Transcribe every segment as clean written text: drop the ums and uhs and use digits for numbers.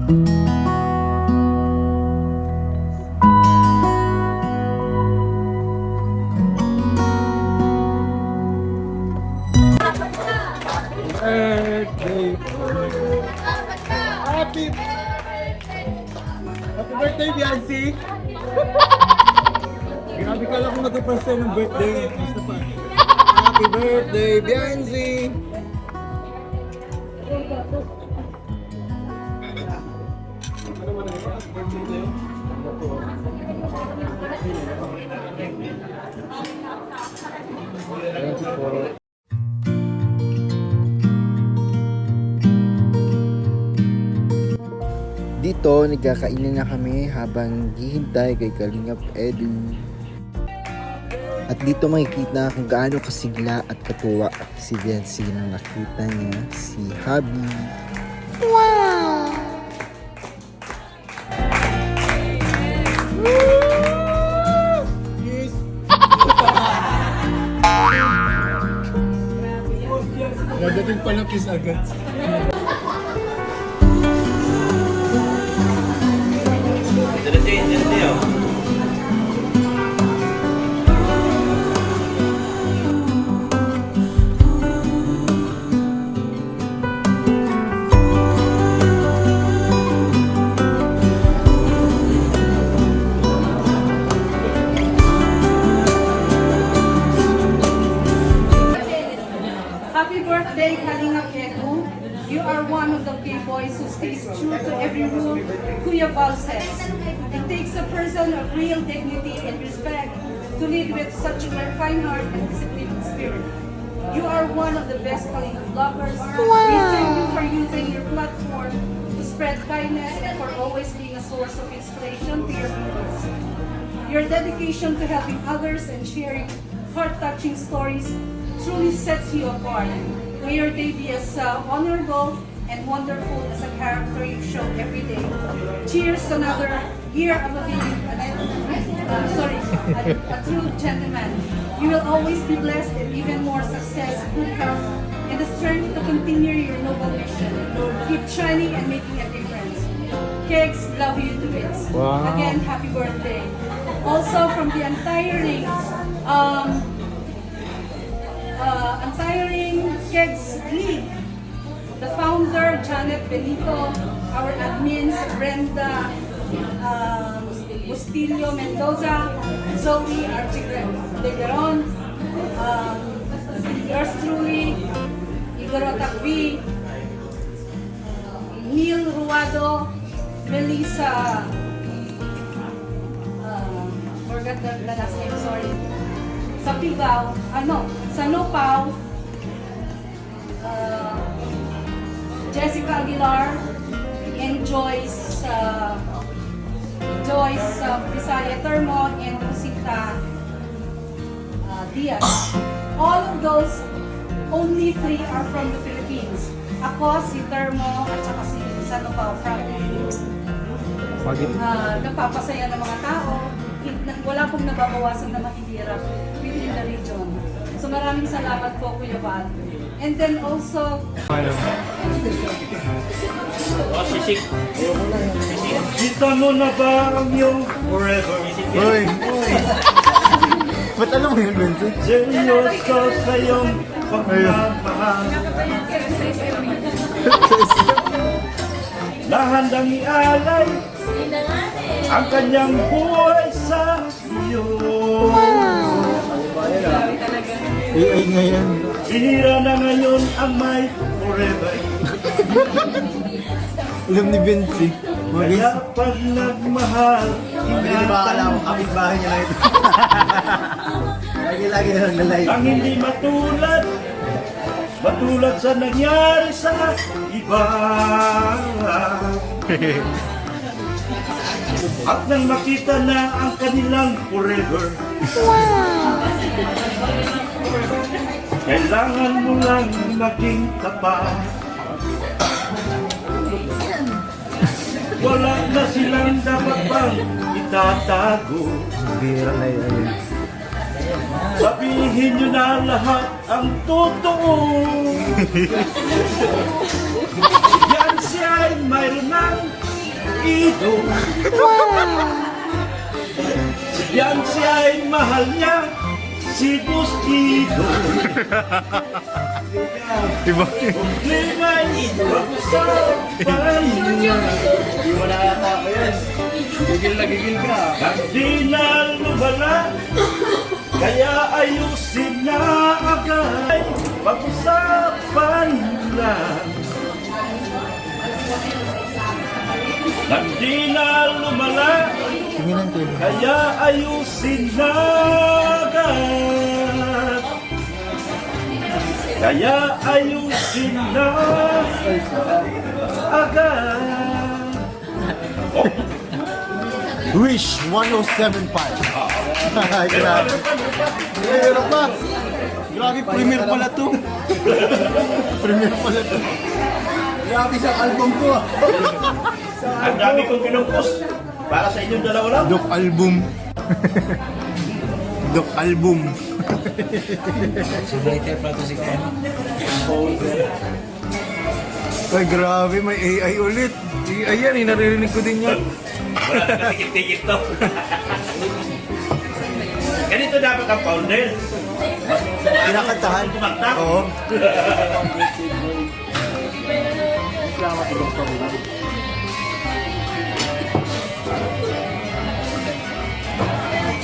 Birthday. Happy birthday, Biancy! Grabe ka lang kung nag-present ng birthday. Basta pa. Happy birthday, Biancy! Thank you po. Dito, nagkakainan na kami habang hihintay kay Kalingap Edu. At dito makikita kung gaano kasigla at katuwa si Biancy nang nakita niya si Habi. Wow! Yes! Nadating palang kiss agad. Happy birthday, Kalingap Edu. You are one of the K-boys who stays true to every rule Kuya Val says. It takes a person of real dignity and respect to lead with such a fine heart and disciplined spirit. You are one of the best Kalingap bloggers. We thank you for using your platform to spread kindness and for always being a source of inspiration to your viewers. Your dedication to helping others and sharing heart-touching stories truly sets you apart. May your day be as honorable and wonderful as a character you show every day. Cheers to another year of a true gentleman. You will always be blessed and even more success, good health, and the strength to continue your noble mission. Keep shining and making a difference. Kegs, love you to bits. Wow. Again, happy birthday. Also from the untiring Kegs League, the founder, Janet Benito, our admins, Brenda Bustillo Mendoza, Zoe Archideron, yours truly, Igor Takvi, Neil Ruado, Melissa, forgot the last name, sorry, sa Pigao, sa Nopao, Jessica Aguilar, and Joyce Bisaya Termo, and Rosita Diaz. All of those, only 3 are from the Philippines. Ako, si Termo, at saka si Sanopao from nagpapasaya ng mga tao. Wala pong nababawasan na mahihirap within the region. So maraming salamat po, Kuya Val. And then also, kita mo na ba ang iyong forever? Uy! Ba't alam mo yun, Vincent? Seryoso sa iyong pagmamahal. Na handang ialay ang kanyang buhay sa iyo. AI ngayon. Bihira na ngayon ang may forever. Alam ni Vincent. Kaya pag nagmahal, Hindi ba alam mo, kapitbahay niya lang ito. Lagi-lagi na lang nalay. ang hindi matulad sa nangyari sa iba. At nang makita na ang kanilang forever, kailangan mo lang maging tapat. Wala na silang dapat pang itatago. Bira na yun. Sabihin nyo na lahat ang totoo. Yan siya ay mayroon ng Ido. Yan siya ay mahal niya, si Boss Ido. Diba? Problema Ido, pag-usapan niya. Hindi mo nakata ko yan. Gigil na gigil ka. Hindi na lumala, kaya ayusin na agad. Pag-usapan lang. Hindi na lumala, Tinginan ko yun. kaya ayusin na agad. Kaya ayusin na agad. Wish 1075. Ay, grabe. Hirap na. Grabe, premiere pala to. Premiere pala to. Grabe sa album ko ah. Ang dami kong pinupost para sa inyong dalawa lang. Dok album. Dok album. Ay, grabe, may AI ulit. AI yan, naririnig ko din yan. Wala na katikit-tikit to. Ganito dapat ang founder. Kinakantahan. Kumakta. Oo.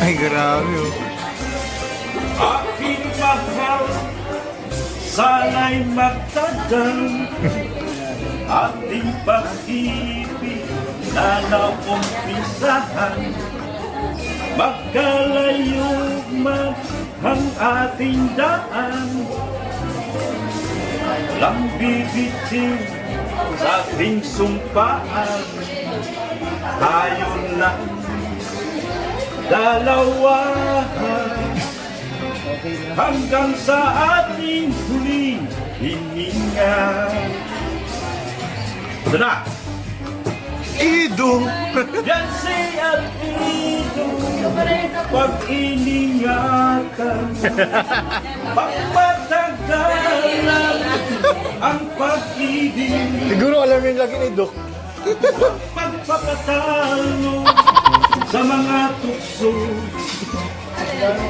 Ay, grabe oh. Aking mahal, sana'y magtagal. Ating pag-ibig na naumpisahan. Magkalayo man ang ating daan. Walang bibitin sa ating sumpaan. Tayo lang dalawa hanggang sa ating huling hininga. Ito na! Ido! Yan siya dito pag-iningatan. Pagpatagalan ang pag-ibig. Siguro alam yung lagi ni Dok. Pagpapatalo sa mga tukso.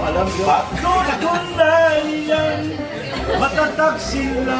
Alam mo, patutunayan matatag sila.